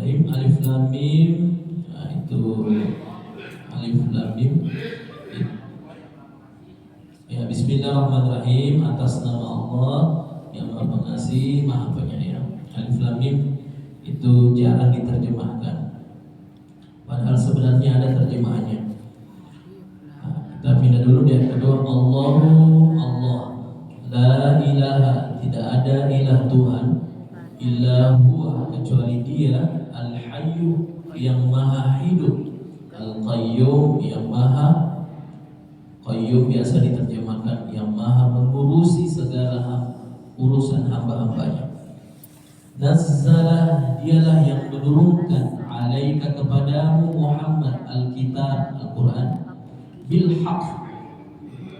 Bismillahirrahmanirrahim. Alif lam mim. Nah, itu alif lam mim. Ya, Bismillahirrahmanirrahim. Atas nama Allah yang Maha Pengasih, Maha Penyayang. Alif lam mim itu jarang diterjemahkan. Padahal sebenarnya ada terjemahannya. Nah, kita pindah dulu di ayat kedua. Allahu Allah. La ilaha, tidak ada ilah Tuhan illa huwa, kecuali Dia, al-hayyu, yang maha hidup, al-qayyum, yang maha qayyum biasa diterjemahkan yang maha mengurusi segala urusan hamba-hambanya. Nazzala, dialah yang menurunkan alaika kepadamu Muhammad al-kitab, Al-Quran, bil haq,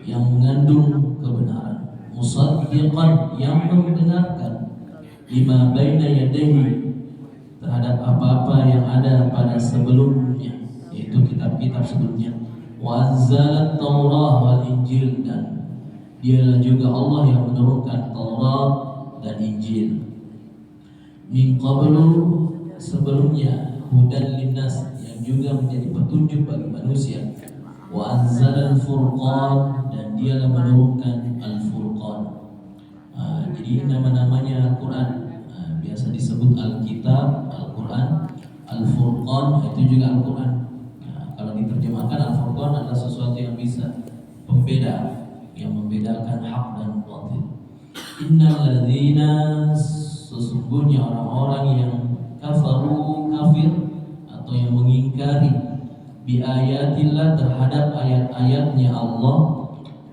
yang mengandung kebenaran, musaddiqan, yang membenarkan, lima baina yadayhi, terhadap apa-apa yang ada pada sebelumnya, yaitu kitab-kitab sebelumnya. Wa anzalat Taurah wal Injil, dan dialah juga Allah yang menurunkan Taurat dan Injil. Min qablu, sebelumnya, hudan linnas, yang juga menjadi petunjuk bagi manusia. Wa anzalal Furqan, dan dialah menurunkan Al-Furqan. Jadi nama-namanya Al-Quran, biasa disebut Alkitab, Al-Quran, Al-Furqan, itu juga Al-Quran. Kalau diterjemahkan, Al-Furqan adalah sesuatu yang bisa pembeda, yang membedakan hak dan batil. Innal ladzina, sesungguhnya orang-orang yang kafaru, kafir, atau yang mengingkari bi ayatillah, terhadap ayat-ayatnya Allah,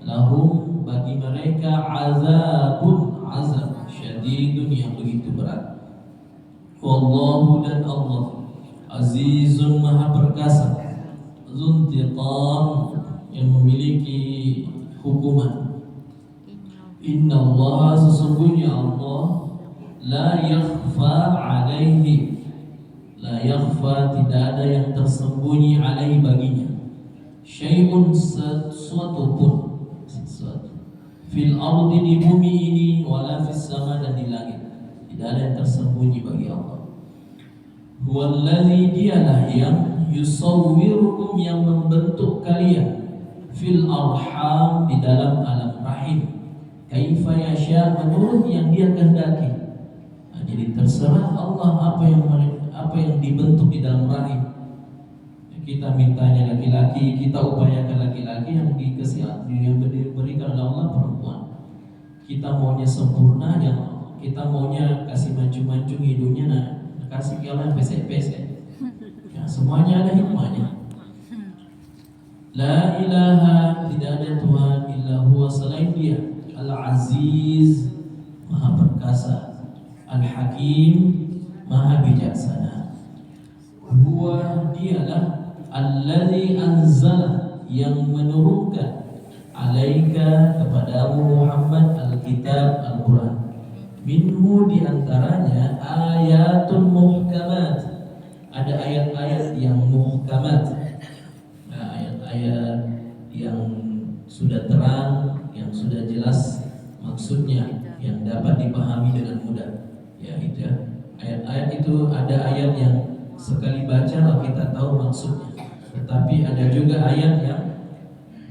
lahum, bagi mereka, azabun, azab syadidun, yang begitu berat. Wallahu, dan Allah, azizun, maha perkasa, zuntiqam, yang memiliki hukuman. Inna Allah, sesungguhnya Allah, la yakhfa alaihi, la yakhfa, tidak ada yang tersembunyi, alaihi, baginya, syai'un, sesuatu pun, fil ardi, di bumi ini, wala fis sama, dan di langit, tidak ada yang tersembunyi bagi Allah. Huwallazi, dialah yang yusawwirukum, yang membentuk kalian, fil arham, di dalam alam rahim, kaifa yasha, menurut yang Dia kehendaki. Jadi terserah Allah apa yang dibentuk di dalam rahim. Kita mintanya laki-laki, kita upayakan laki-laki, yang diberikan oleh Allah perempuan. Kita maunya sempurna, yang kita maunya kasih mancung-mancung hidungnya, nah kasih kalian pesek-pesek. Ya, semuanya ada hikmahnya. La ilaha, tidak ada Tuhan illa huwa, selain Dia, Al-Aziz, maha perkasa, Al-Hakim, maha bijaksana. Huwa, dialah alladzi anzala, yang menurunkan, alaika, kepadamu Muhammad, Alkitab, Al-Quran. Minhu, diantaranya, ayatun muhkamat, ada ayat-ayat yang muhkamat, ayat-ayat yang sudah terang, yang sudah jelas maksudnya, yang dapat dipahami dengan mudah. Ya, itu ya. Ayat-ayat itu ada ayat yang sekali baca kita tahu maksudnya, tetapi ada juga ayat yang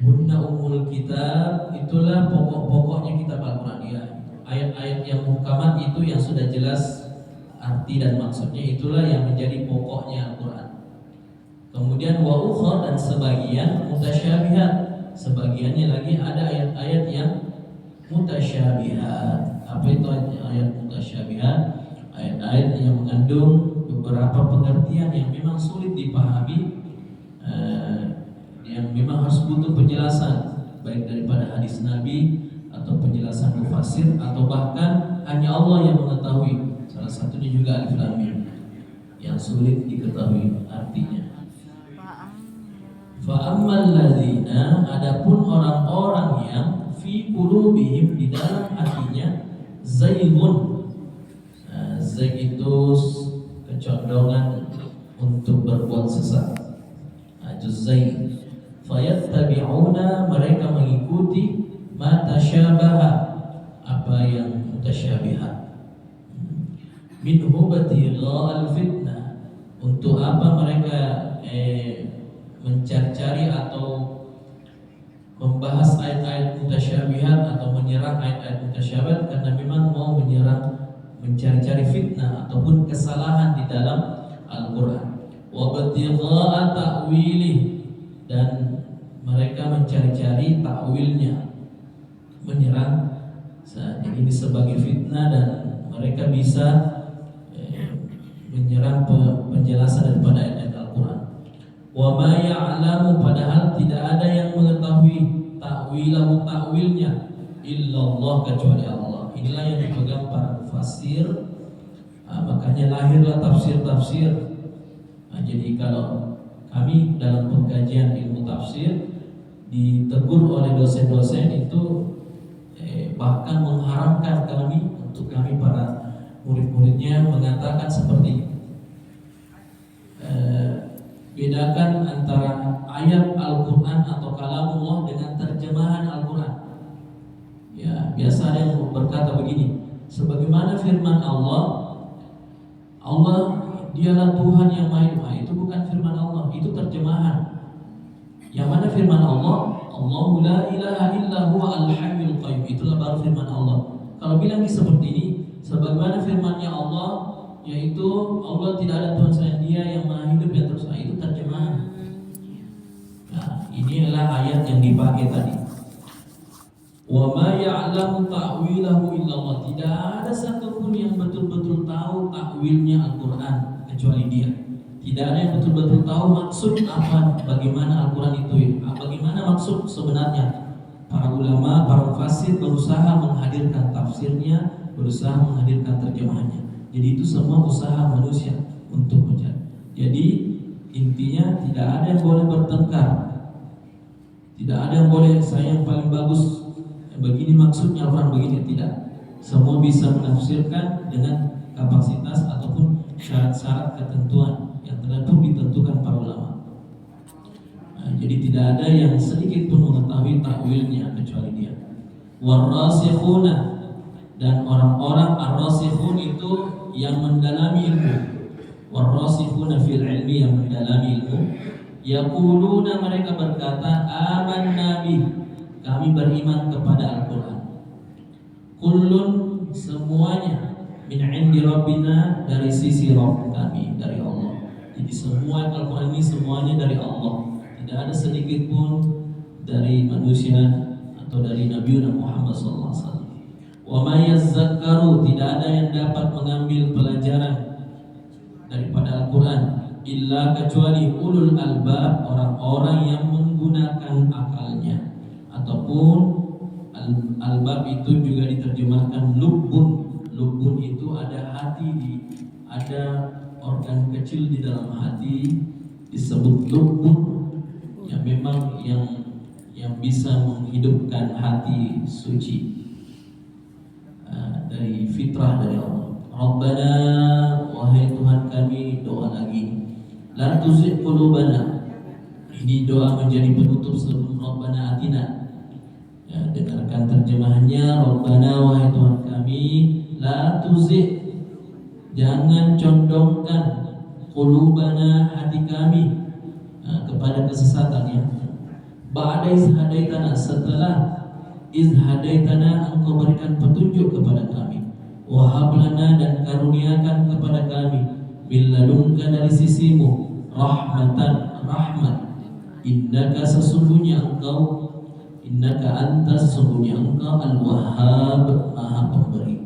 hunna ummul kitab, itulah pokok-pokoknya kitab Al-Quran. Ya, ayat-ayat yang muhkamat itu yang sudah jelas arti dan maksudnya, itulah yang menjadi pokoknya Al-Quran. Kemudian wa ukhra, dan sebagian mutasyabihat, sebagiannya lagi ada ayat-ayat yang mutasyabihat. Apa itu ayat mutasyabihat? Ayat-ayat yang mengandung beberapa pengertian yang memang sulit dipahami, yang memang harus butuh penjelasan, baik daripada hadis Nabi atau penjelasan mufassir, atau bahkan hanya Allah yang mengetahui. Salah satunya juga Alif Lam Mim, yang sulit diketahui artinya. Fa ammal ladzina, adapun orang-orang yang fi qulubihim, di dalam hatinya, zaigun, zaig itu kecondongan untuk berbuat sesat, zaig. Fayattabi'una, mereka mengikuti, ma tasyabaha, apa yang mutasyabihat, minhu batigha al-fitnah, Mengapa mereka mencari-cari atau membahas ayat-ayat mutasyabihat atau menyerang ayat-ayat mutasyabihat? Karena memang mau mencari-cari fitnah ataupun kesalahan di dalam Al-Quran. Wa batigha'a ta'wilih, dan mereka mencari-cari takwilnya, menyerang. Jadi ini sebagai fitnah dan mereka bisa menyerang penjelasan daripada ayat-ayat Al-Quran. Wa ma ya'lamu, padahal tidak ada yang mengetahui takwilnya illallah, kecuali Allah. Inilah yang dipegang para mufassir. Makanya lahirlah tafsir-tafsir. Jadi kalau kami dalam pengkajian ilmu tafsir ditegur oleh dosen-dosen itu bahkan mengharamkan kami para murid-muridnya mengatakan seperti ini. Bedakan antara ayat Al-Quran atau kalamullah dengan terjemahan Al-Quran. Ya, biasa ada yang berkata begini, sebagaimana firman Allah dialah Tuhan yang Maha Esa. Itu bukan firman Allah, itu terjemahan. Yang mana firman Allah? Allahu la ilaha illa huwa al-hayyul qayyum. Itulah baru firman Allah. Kalau bilang seperti ini, sebagaimana firman-Nya Allah, yaitu Allah tidak ada Tuhan selain Dia yang Maha Hidup yang terus. Itu terjemahan. Nah, ini adalah ayat yang dipakai tadi. Wa ma ya'lamu ta'wilahu illallah. Tidak ada satupun yang betul-betul tahu takwilnya Al-Quran kecuali Dia. Tidak ada yang betul-betul tahu maksud apa, bagaimana Al-Quran itu, bagaimana maksud sebenarnya. Para ulama, para mufassir berusaha menghadirkan tafsirnya, berusaha menghadirkan terjemahannya. Jadi itu semua usaha manusia untuk mencari. Jadi intinya tidak ada yang boleh bertengkar, tidak ada yang boleh saya yang paling bagus, begini maksudnya Al-Quran begini, tidak. Semua bisa menafsirkan dengan kapasitas ataupun syarat-syarat ketentuan yang telah pun ditentukan para ulama. Jadi tidak ada yang sedikit pun mengetahui takwilnya kecuali Dia. Warasikhuna, dan orang-orang ar-rasikhun itu yang mendalami ilmu. Warasikhuna fil ilmi, yang mendalami ilmu. Yaquluna, mereka berkata, amanna bih, kami beriman kepada Al-Quran. Kullun, semuanya, min indi rabbina, dari sisi Rabb kami, dari Allah. Jadi semua Al-Quran ini semuanya dari Allah. Tidak ada sedikit pun dari manusia atau dari Nabi Muhammad SAW. Wa ma yazzakkaru, tidak ada yang dapat mengambil pelajaran daripada Al-Quran illa, kecuali ulul albab, orang-orang yang menggunakan akalnya. Ataupun albab itu juga diterjemahkan lubbun. Lubbun itu ada hati, ada organ kecil di dalam hati, disebut lubbun, yang memang yang bisa menghidupkan hati suci dari fitrah dari Allah. Rabbana, wahai Tuhan kami, doa lagi, la tuzigh qulubana. Ini doa menjadi penutup sebelum Rabbana atina. Ya, dengarkan terjemahannya. Rabbana, wahai Tuhan kami, la tuzigh, jangan condongkan, qulubana, hati kami, kepada kesesatan, ya. Ba'da iz hadaitana, setelah iz hadaitana, engkau berikan petunjuk kepada kami. Wa hab lana, dan karuniakan kepada kami, min ladunka, dari sisimu, rahmatan, rahmat. Innaka, sesungguhnya engkau, innaka anta, sesungguhnya engkau al-wahhab, maha pemberi.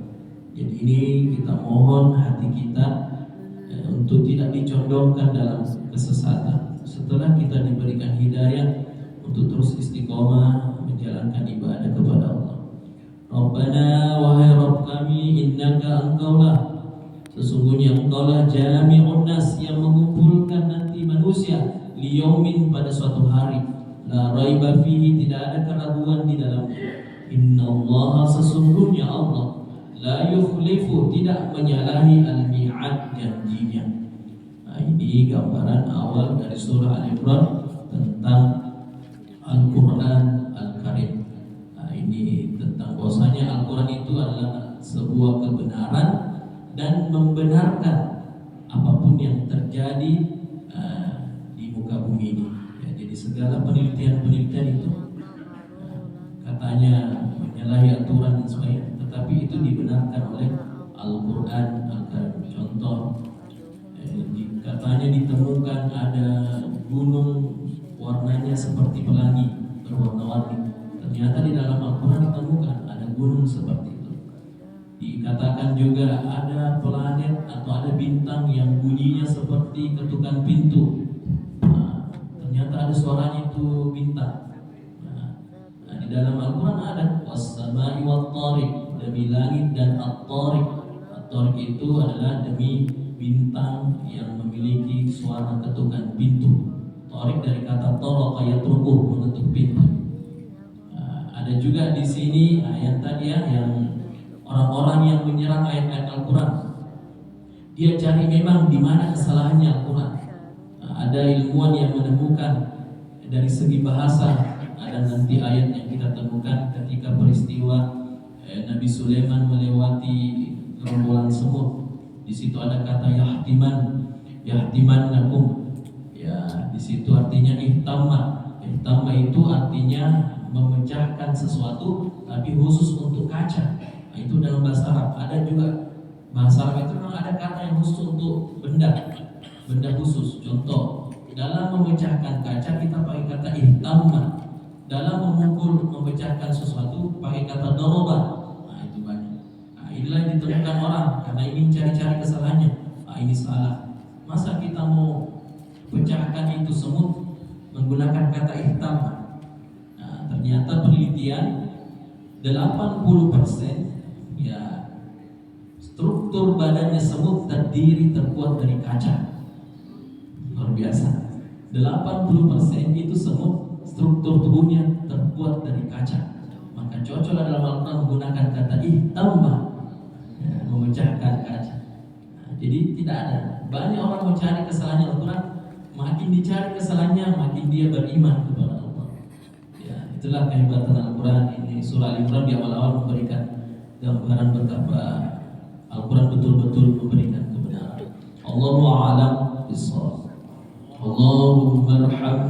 Jadi ini kita mohon hati kita untuk tidak dicondongkan dalam kesesatan. Setelah kita diberikan hidayah untuk terus istiqomah menjalankan ibadah kepada Allah. Rabbana, wahai Rabb kami, innaka, engkaulah, sesungguhnya engkaulah jami'un nas, yang mengumpulkan nanti manusia, liyaumin, pada suatu hari, la raiba fihi, tidak ada keraguan di dalamnya. Innallaha, sesungguhnya Allah, la yukhlifu, tidak menyalahi al-mi'ad, janjinya. Nah, ini gambaran awal dari surah Al-Imran tentang Al-Quran Al-Karim. Nah, ini tentang bahwasanya Al-Quran itu adalah sebuah kebenaran dan membenarkan apapun yang terjadi di muka bumi ini. Ya, jadi segala penelitian-penelitian itu katanya menyalahi aturan dan sebagainya, tetapi itu dibenarkan oleh Al-Quran Al-Karim. Contoh, katanya ditemukan ada gunung warnanya seperti pelangi, berwarna-warni. Ternyata di dalam Al-Quran ditemukan ada gunung seperti itu. Dikatakan juga ada planet atau ada bintang yang bunyinya seperti ketukan pintu. Ternyata ada suaranya itu bintang. Di dalam Al-Quran ada was-sama'i wat-tariq, demi langit dan at-tariq. At-tariq itu adalah demi bintang yang memiliki suara ketukan pintu. Tariq dari kata taraqa yatrukuh, mengetuk pintu. Ada juga di sini ayat tadi yang orang-orang yang menyerang ayat-ayat Al-Quran. Dia cari memang di mana kesalahannya Al-Quran. Ada ilmuwan yang menemukan dari segi bahasa. Ada nanti ayat yang kita temukan ketika peristiwa Nabi Sulaiman melewati gerombolan semut. Di situ ada kata yahtimannakum. Ya, di situ artinya ihtamma. Ihtamma itu artinya memecahkan sesuatu, tapi khusus untuk kaca. Itu dalam bahasa Arab. Ada juga bahasa Arab itu memang ada kata yang khusus untuk benda khusus. Contoh, dalam memecahkan kaca kita pakai kata ihtamma. Dalam memecahkan sesuatu pakai kata doroba. Itu banyak. Inilah yang ditemukan orang karena ingin cari-cari kesalahannya. Ini salah. Masa kita mau pecahkan itu semut menggunakan kata ihtamma? Ternyata penelitian 80% ya struktur badannya semut terbuat dari kaca. Luar biasa. 80% itu semut struktur tubuhnya terbuat dari kaca. Maka cocok dalam Al-Quran menggunakan kata ihtamma, memecahkan kaca. Jadi tidak ada. Banyak orang mencari kesalahannya Al-Quran. Makin dicari kesalahannya, makin dia beriman kepada Allah. Itulah kehebatan Al-Quran. Ini surah Al-Imran di awal-awal memberikan gambaran betapa Al-Quran betul-betul memberikan kebenaran. Allahu a'lam bishawab. Allahumma arhamna